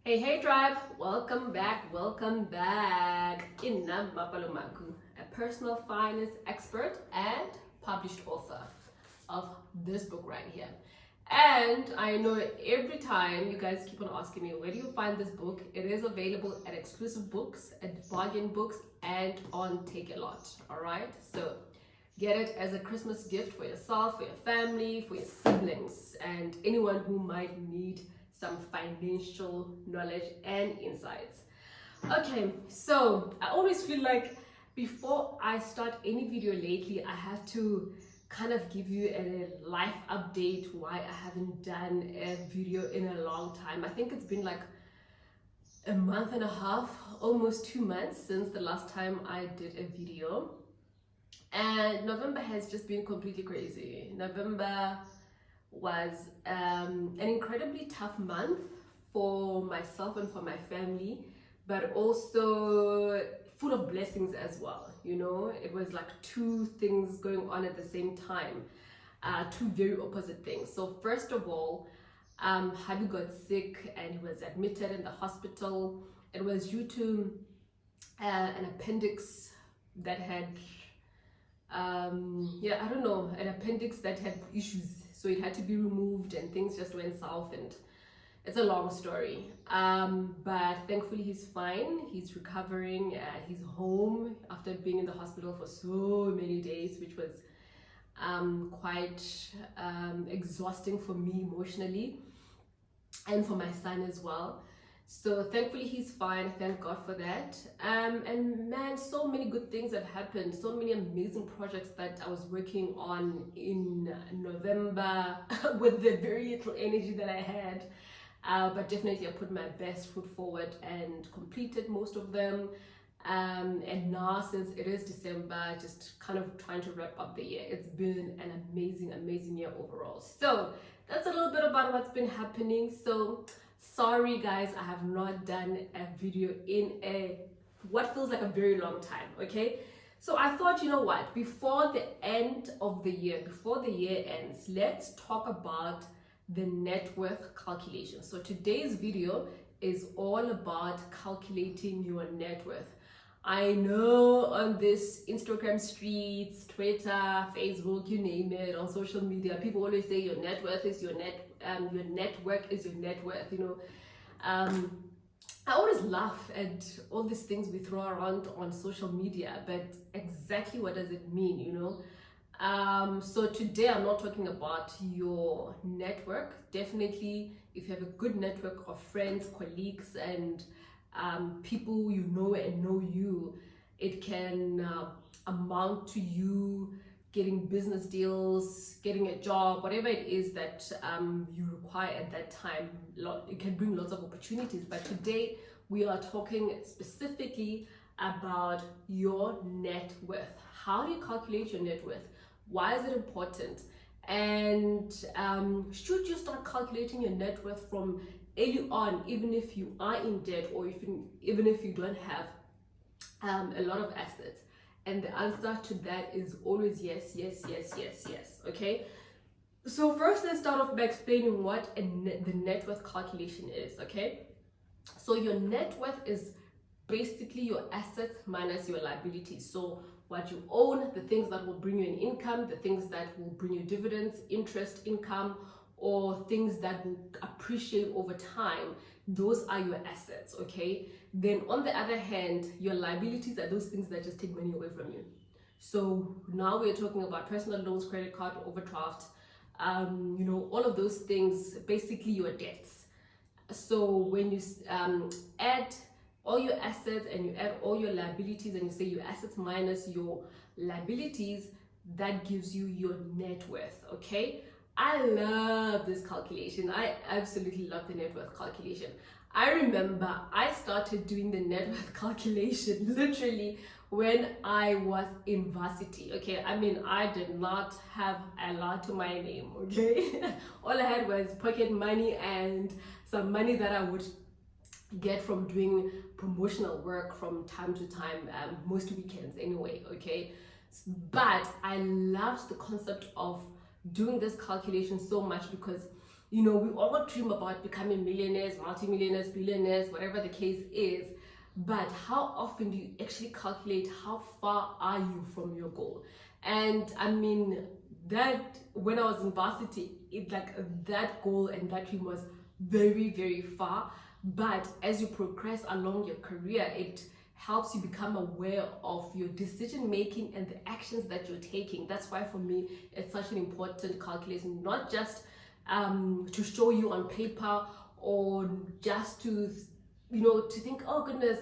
Hey tribe, welcome back. Inna Mapalomaku, a personal finance expert and published author of this book right here. And I know every time you guys keep on asking me, where do you find this book? It is available at Exclusive Books, at Bargain Books, and on Take a Lot. All right, so get it as a Christmas gift for yourself, for your family, for your siblings, and anyone who might need some financial knowledge and insights. Okay, so I always feel like before I start any video lately, I have to kind of give you a life update why I haven't done a video in a long time. I think it's been like a month and a half, almost 2 months since the last time I did a video. And November has just been completely crazy. November was an incredibly tough month for myself and for my family, but also full of blessings as well. You know, it was like two things going on at the same time, two very opposite things. So first of all, Habi got sick and he was admitted in the hospital. It was due to an appendix that had an appendix that had issues, so it had to be removed and things just went south, and it's a long story, but thankfully he's fine, he's recovering, he's home after being in the hospital for so many days, which was quite exhausting for me emotionally and for my son as well. So thankfully he's fine, thank God for that. And man, so many good things have happened, so many amazing projects that I was working on in November with the very little energy that I had. But definitely I put my best foot forward and completed most of them. And now since it is December, just kind of trying to wrap up the year. It's been an amazing year overall. So that's a little bit about what's been happening. So sorry guys, I have not done a video in what feels like a very long time, okay? So I thought, you know what, before the end of the year, before the year ends, let's talk about the net worth calculation. So today's video is all about calculating your net worth. I know on this Instagram streets, Twitter, Facebook, you name it, on social media, people always say your net worth is your network is your net worth, you know. I always laugh at all these things we throw around on social media, but exactly what does it mean, you know? So today I'm not talking about your network. Definitely, if you have a good network of friends, colleagues, and people you know and know you, it can amount to you getting business deals, getting a job, whatever it is that you require at that time. It can bring lots of opportunities, but today we are talking specifically about your net worth. How do you calculate your net worth? Why is it important? And should you start calculating your net worth from early on, even if you are in debt, or even if you don't have a lot of assets? And the answer to that is always yes. Okay, so first let's start off by explaining what the net worth calculation is. Okay, so your net worth is basically your assets minus your liabilities. So what you own, the things that will bring you an income, the things that will bring you dividends, interest income, or things that will appreciate over time, those are your assets. Okay, then on the other hand, your liabilities are those things that just take money away from you. So now we're talking about personal loans, credit card, overdraft, you know, all of those things, basically your debts. So when you add all your assets and you add all your liabilities and you say your assets minus your liabilities, that gives you your net worth. Okay, I love this calculation. I absolutely love the net worth calculation. I remember I started doing the net worth calculation literally when I was in varsity. Okay, I mean, I did not have a lot to my name. Okay, all I had was pocket money and some money that I would get from doing promotional work from time to time, most weekends anyway. Okay, but I loved the concept of doing this calculation so much because You know, we all dream about becoming millionaires, multimillionaires, billionaires, whatever the case is. But how often do you actually calculate how far are you from your goal? And I mean, that when I was in varsity, it like that goal and that dream was very, very far. But as you progress along your career, it helps you become aware of your decision making and the actions that you're taking. That's why for me, it's such an important calculation, not just to show you on paper or just to, you know, to think, oh goodness,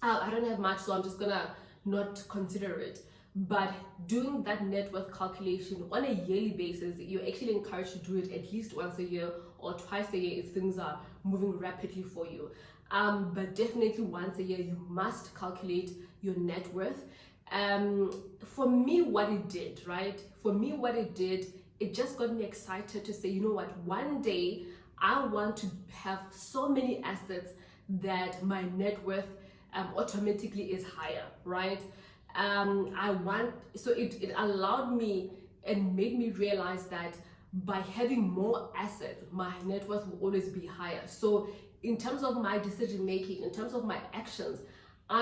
I don't have much, so I'm just gonna not consider it. But doing that net worth calculation on a yearly basis, you're actually encouraged to do it at least once a year or twice a year if things are moving rapidly for you. But definitely once a year, you must calculate your net worth. For me, what it did, right? For me, what it did, it just got me excited to say, you know what, one day I want to have so many assets that my net worth automatically is higher, right? So it allowed me and made me realize that by having more assets, my net worth will always be higher. So in terms of my decision making, in terms of my actions, I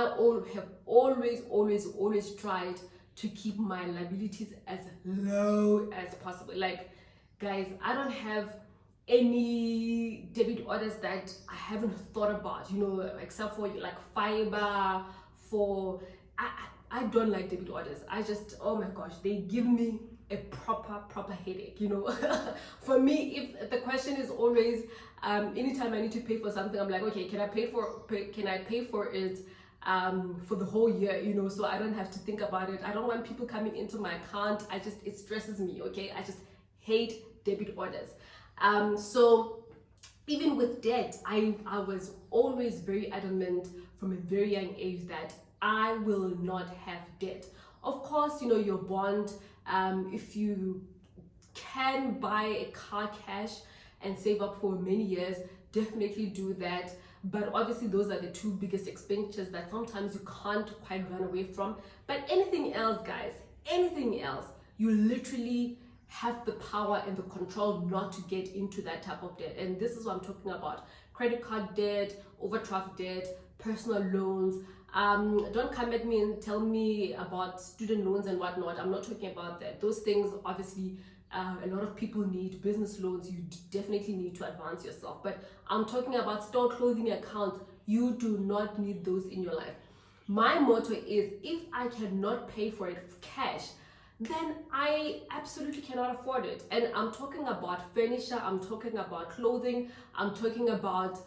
have always tried to keep my liabilities as low as possible. Like, guys, I don't have any debit orders that I haven't thought about, you know, except for like fiber. I don't like debit orders. I just, oh my gosh, they give me a proper headache, you know. For me, if the question is always anytime I need to pay for something, I'm like, okay, can I pay for it for the whole year, you know, so I don't have to think about it. I don't want people coming into my account. It stresses me, okay? I just hate debit orders. So even with debt, I was always very adamant from a very young age that I will not have debt. Of course, you know, your bond, if you can buy a car cash and save up for many years, definitely do that. But obviously those are the two biggest expenditures that sometimes you can't quite run away from. But anything else, guys, anything else, you literally have the power and the control not to get into that type of debt. And this is what I'm talking about: credit card debt, overdraft debt, personal loans. Don't come at me and tell me about student loans and whatnot. I'm not talking about that. Those things, obviously, a lot of people need. Business loans, you definitely need to advance yourself. But I'm talking about store clothing accounts. You do not need those in your life. My motto is, if I cannot pay for it cash, then I absolutely cannot afford it. And I'm talking about furniture, I'm talking about clothing, I'm talking about,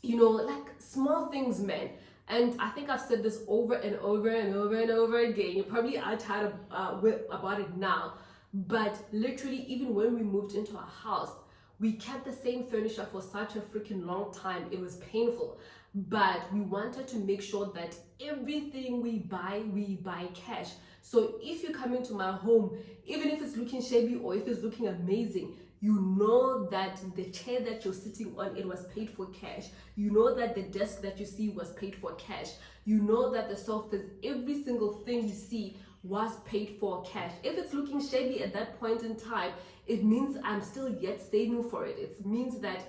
you know, like small things, man. And I think I've said this over and over and over and over again. You probably are tired about it now. But literally, even when we moved into our house, we kept the same furniture for such a freaking long time. It was painful. But we wanted to make sure that everything we buy cash. So if you come into my home, even if it's looking shabby or if it's looking amazing, you know that the chair that you're sitting on, it was paid for cash. You know that the desk that you see was paid for cash. You know that the sofas, every single thing you see was paid for cash. If it's looking shabby at that point in time, it means I'm still yet saving for it. It means that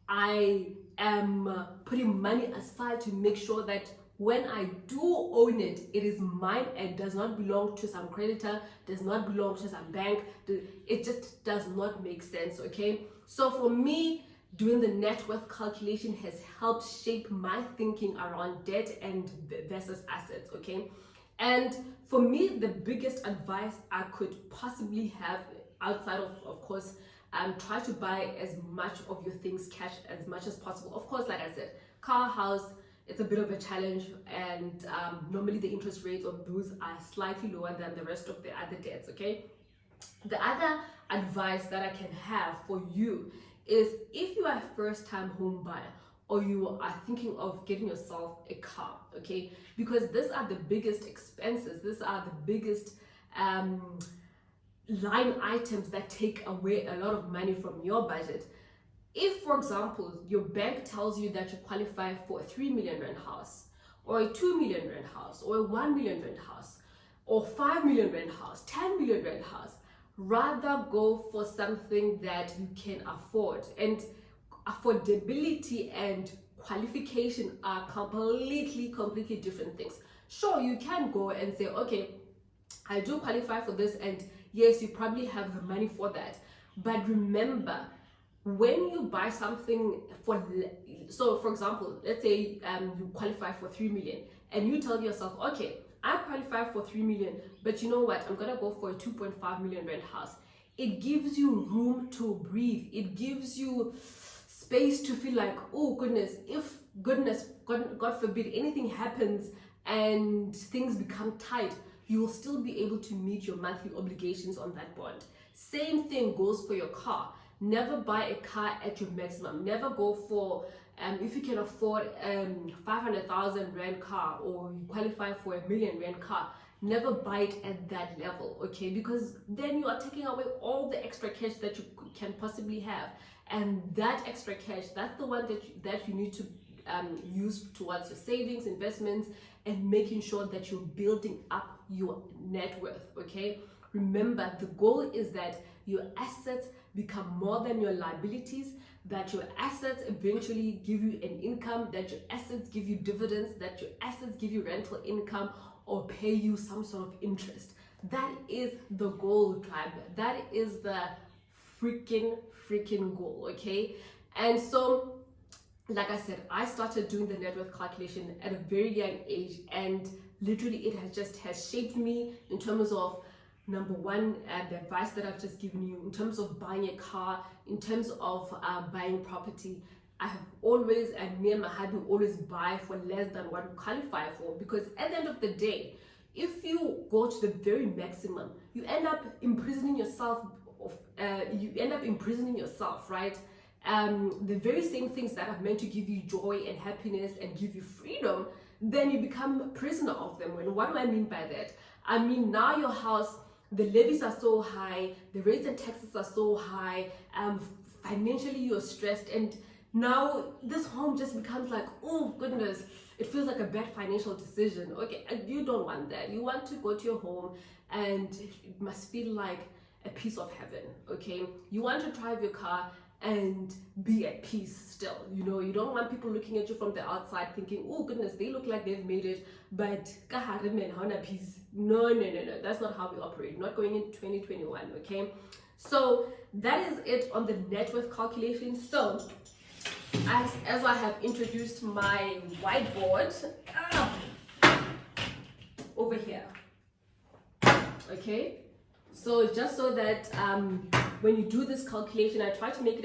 I am putting money aside to make sure that when I do own it, it is mine and does not belong to some creditor, does not belong to some bank. It just does not make sense, okay? So for me, doing the net worth calculation has helped shape my thinking around debt and versus assets, okay? And for me, the biggest advice I could possibly have, outside of course, try to buy as much of your things cash as much as possible. Of course, like I said, car, house, it's a bit of a challenge, and normally the interest rates on those are slightly lower than the rest of the other debts, okay? The other advice that I can have for you is, if you are a first-time home buyer or you are thinking of getting yourself a car, okay? Because these are the biggest expenses, these are the biggest line items that take away a lot of money from your budget. If, for example, your bank tells you that you qualify for a 3 million rand house, or a 2 million rand house, or a 1 million rand house, or 5 million rand house, 10 million rand house, rather go for something that you can afford. And affordability and qualification are completely different things. Sure, you can go and say, okay, I do qualify for this, and yes, you probably have the money for that. But remember, when you buy something so for example, let's say you qualify for 3 million, and you tell yourself, okay, I qualify for 3 million, but you know what, I'm gonna go for a 2.5 million rent house. It gives you room to breathe. It gives you space to feel like, oh goodness, if God forbid anything happens and things become tight, you will still be able to meet your monthly obligations on that bond. Same thing goes for your car. Never buy a car at your maximum. Never go for if you can afford 500,000 rand car, or you qualify for a million rand car, never buy it at that level, okay? Because then you are taking away all the extra cash that you can possibly have, and that extra cash, that's the one that you need to use towards your savings, investments, and making sure that you're building up your net worth, okay? Remember, the goal is that your assets become more than your liabilities, that your assets eventually give you an income, that your assets give you dividends, that your assets give you rental income, or pay you some sort of interest. That is the goal, tribe. That is the freaking goal, okay? And so, like I said, I started doing the net worth calculation at a very young age, and literally it has shaped me in terms of, number one, the advice that I've just given you, in terms of buying a car, in terms of buying property. I have always, and me and my hubby always buy for less than what we qualify for, because at the end of the day, if you go to the very maximum, you end up imprisoning yourself. Right? The very same things that are meant to give you joy and happiness and give you freedom, then you become a prisoner of them. And what do I mean by that? I mean, now your house, the levies are so high, the rates and taxes are so high, financially you're stressed, and now this home just becomes like, oh goodness, it feels like a bad financial decision. Okay, and you don't want that. You want to go to your home and it must feel like a piece of heaven, okay? You want to drive your car and be at peace still. You know, you don't want people looking at you from the outside thinking, oh goodness, they look like they've made it, but peace. No, that's not how we operate. Not going in 2021, okay? So that is it on the net worth calculation. So as I have introduced my whiteboard over here, okay? So just so that when you do this calculation, I try to make it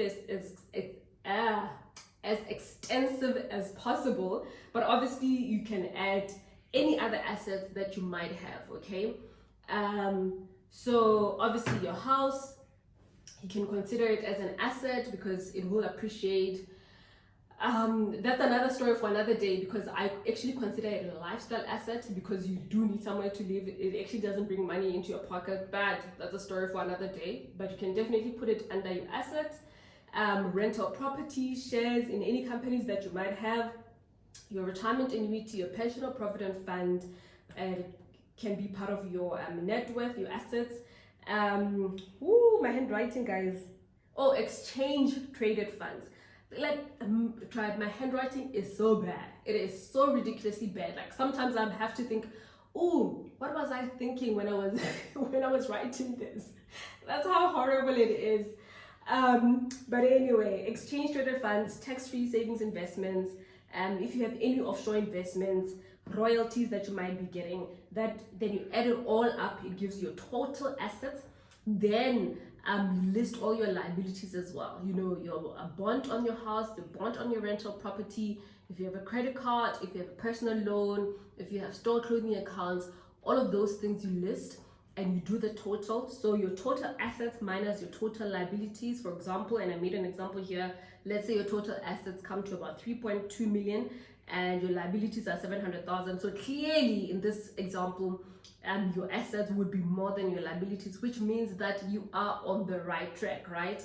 as extensive as possible, but obviously you can add any other assets that you might have, okay? So obviously your house, you can consider it as an asset because it will appreciate. That's another story for another day, because I actually consider it a lifestyle asset, because you do need somewhere to live. It actually doesn't bring money into your pocket, but that's a story for another day. But you can definitely put it under your assets, rental property, shares in any companies that you might have, your retirement annuity, your pension or provident fund can be part of your net worth, your assets. My handwriting, guys. Oh, exchange traded funds. Like, my handwriting is so bad. It is so ridiculously bad. Like, sometimes I have to think, oh, what was I thinking when I was when I was writing this? That's how horrible it is. But anyway, exchange traded funds, tax-free savings investments, if you have any offshore investments, royalties that you might be getting, then you add it all up, it gives you total assets. Then you list all your liabilities as well. You know, your bond on your house, the bond on your rental property, if you have a credit card, if you have a personal loan, if you have store clothing accounts, all of those things you list and you do the total. So your total assets minus your total liabilities, for example, and I made an example here. Let's say your total assets come to about 3.2 million and your liabilities are 700,000. So clearly in this example, your assets would be more than your liabilities, which means that you are on the right track, right?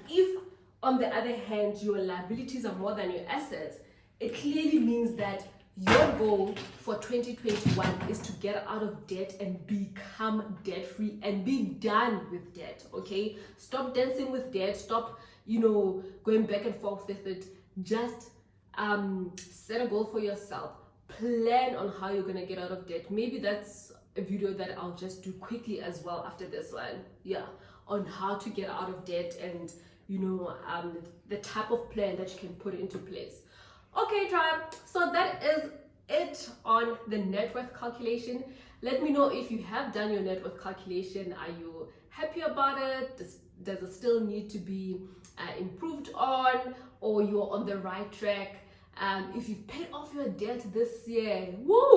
If on the other hand your liabilities are more than your assets, it clearly means that your goal for 2021 is to get out of debt and become debt free and be done with debt. Okay, stop dancing with debt. Stop, going back and forth with it. Just set a goal for yourself. Plan on how you're gonna get out of debt. Maybe that's a video that I'll just do quickly as well after this one. Yeah, on how to get out of debt and the type of plan that you can put into place. Okay, tribe, so that is it on the net worth calculation. Let me know if you have done your net worth calculation. Are you happy about it? Does it still need to be improved on, or you're on the right track? If you've paid off your debt this year, woo!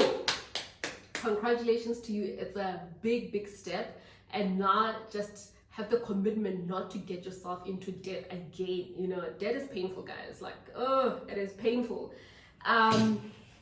Congratulations to you. It's a big step, and not just have the commitment not to get yourself into debt again. Debt is painful, guys. Like, it is painful.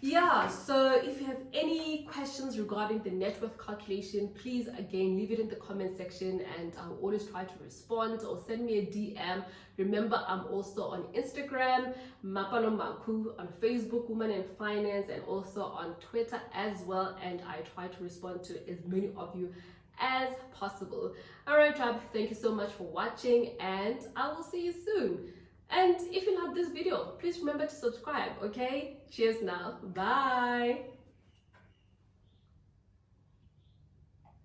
Yeah, so if you have any questions regarding the net worth calculation, please again leave it in the comment section, and I'll always try to respond, or send me a DM. Remember, I'm also on Instagram, Mapano Maku, on Facebook, Woman in Finance, and also on Twitter as well, and I try to respond to as many of you as possible. All right, tribe, thank you so much for watching, and I will see you soon. And if you love this video, please remember to subscribe. Okay, cheers now, bye.